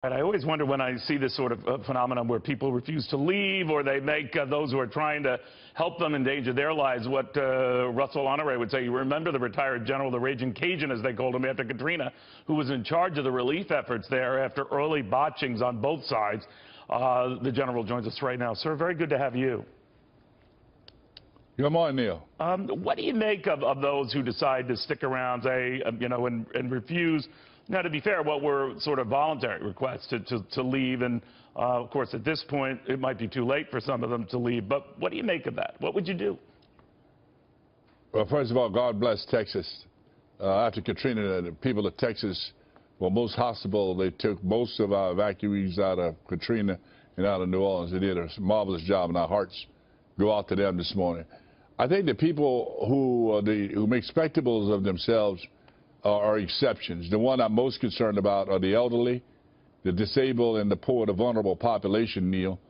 And I always wonder when I see this sort of phenomenon where people refuse to leave or they make those who are trying to help them endanger their lives, what Russel Honore would say. You remember the retired general, the Raging Cajun, as they called him, after Katrina, who was in charge of the relief efforts there after early botchings on both sides. The general joins us right now. Sir, very good to have you. Good morning, Neil. What do you make of those who decide to stick around, say, and refuse? Now, to be fair, what were sort of voluntary requests to leave, and of course, at this point, it might be too late for some of them to leave. But what do you make of that? What would you do? Well, first of all, God bless Texas. After Katrina, the people of Texas were most hospitable. They took most of our evacuees out of Katrina and out of New Orleans. They did a marvelous job, and our hearts go out to them this morning. I think the people who make spectacles of themselves are exceptions. The one I'm most concerned about are the elderly, the disabled, and the poor, the vulnerable population, Neil,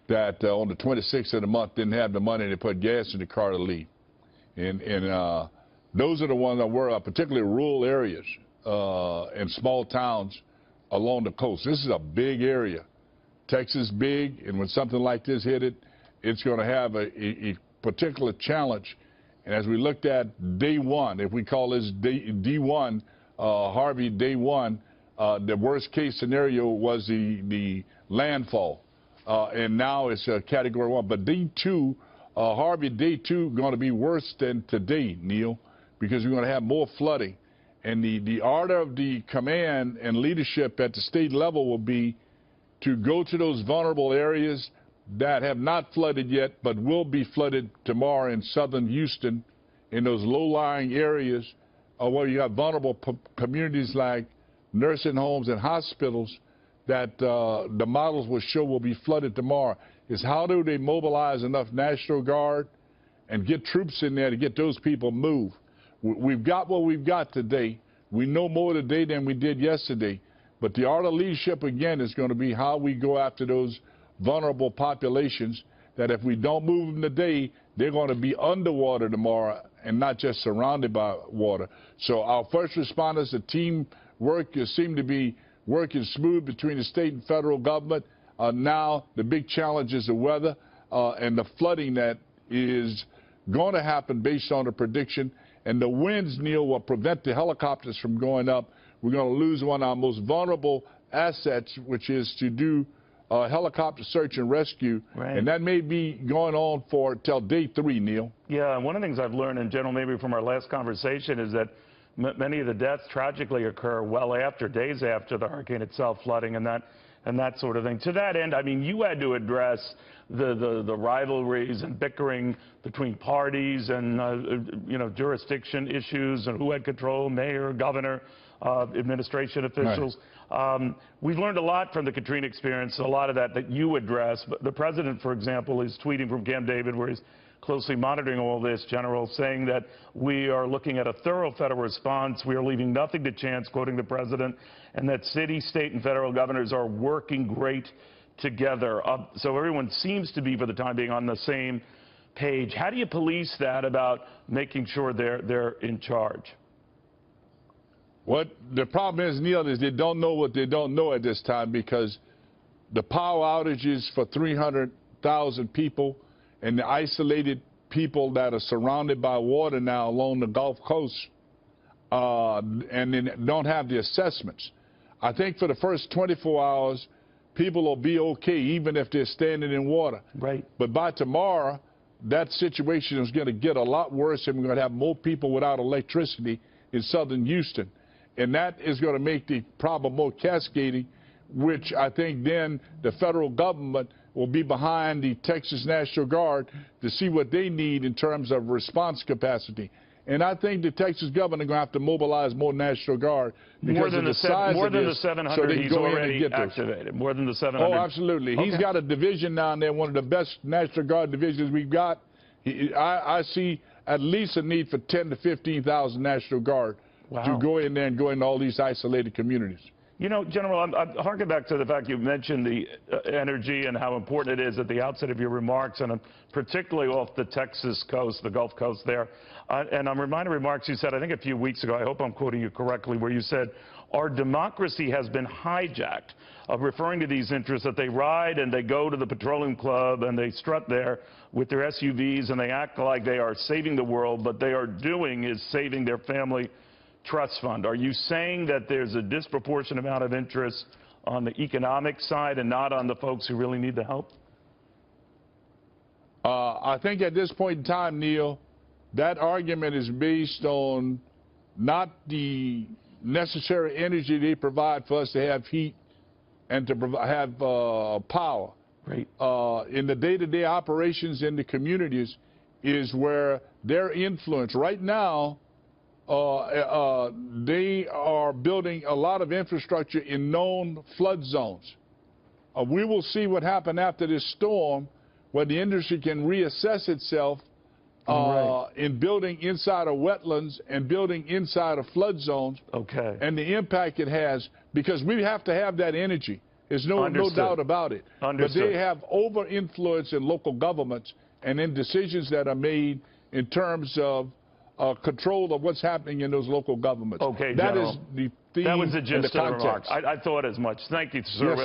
that on the 26th of the month didn't have the money to put gas in the car to leave. And those are the ones that were particularly rural areas and small towns along the coast. This is a big area. Texas big, and when something like this hit it, it's going to have a particular challenge. And as we looked at day one, if we call this D1, Harvey day one, the worst case scenario was the landfall. And now it's a category 1. But D2, Harvey day 2, going to be worse than today, Neil, because we're going to have more flooding. And the order of the command and leadership at the state level will be to go to those vulnerable areas that have not flooded yet, but will be flooded tomorrow in southern Houston, in those low-lying areas where you have vulnerable communities like nursing homes and hospitals that the models will show will be flooded tomorrow. Is how do they mobilize enough National Guard and get troops in there to get those people moved? We've got what we've got today. We know more today than we did yesterday. But the art of leadership, again, is going to be how we go after those vulnerable populations that if we don't move them today, they're going to be underwater tomorrow and not just surrounded by water. So our first responders, the team work seem to be working smooth between the state and federal government. Now the big challenge is the weather and the flooding that is going to happen based on the prediction. And the winds, Neil, will prevent the helicopters from going up. We're going to lose one of our most vulnerable assets, which is to do helicopter search and rescue, right. And that may be going on for till day 3, Neil. Yeah, one of the things I've learned in general, maybe from our last conversation, is that many of the deaths tragically occur well after, days after the hurricane itself flooding and that sort of thing. To that end, I mean, you had to address the rivalries and bickering between parties and jurisdiction issues and who had control, mayor, governor, administration officials. Right. We've learned a lot from the Katrina experience, a lot of that you address. But the president, for example, is tweeting from Camp David, where he's closely monitoring all this, General, saying that we are looking at a thorough federal response. We are leaving nothing to chance, quoting the president, and that city, state, and federal governors are working great together. So everyone seems to be, for the time being, on the same page. How do you police that about making sure they're in charge? What the problem is, Neil, is they don't know what they don't know at this time, because the power outages for 300,000 people and the isolated people that are surrounded by water now along the Gulf Coast and they don't have the assessments. I think for the first 24 hours, people will be okay even if they're standing in water. Right. But by tomorrow, that situation is going to get a lot worse, and we're going to have more people without electricity in southern Houston. And that is going to make the problem more cascading, which I think then the federal government will be behind the Texas National Guard to see what they need in terms of response capacity. And I think the Texas government is going to have to mobilize more National Guard because of the size more of than this, the 700 so they he's go already in and get activated. those. More than the 700. Oh, absolutely. Okay. He's got a division down there, one of the best National Guard divisions we've got. I see at least a need for 10,000 to 15,000 National Guard. Wow. To go in there and go into all these isolated communities. You know, General, I'm harking back to the fact you mentioned the energy and how important it is at the outset of your remarks, and particularly off the Texas coast, the Gulf Coast there. And I'm reminded of remarks you said, I think a few weeks ago, I hope I'm quoting you correctly, where you said, our democracy has been hijacked of referring to these interests, that they ride and they go to the petroleum club and they strut there with their SUVs and they act like they are saving the world, but they are doing is saving their family trust fund. Are you saying that there's a disproportionate amount of interest on the economic side and not on the folks who really need the help? I think at this point in time, Neil, that argument is based on not the necessary energy they provide for us to have heat and to have power. Right. In the day-to-day operations in the communities is where their influence. Right now, they are building a lot of infrastructure in known flood zones. We will see what happens after this storm, where the industry can reassess itself in building inside of wetlands and building inside of flood zones. Okay. And the impact it has, because we have to have that energy. There's no doubt about it. Understood. But they have over-influence in local governments and in decisions that are made in terms of control of what's happening in those local governments. Okay, that General. is the theme. That was the and gist the of the remark. context. I thought as much. Thank you, sir. Yes, sir.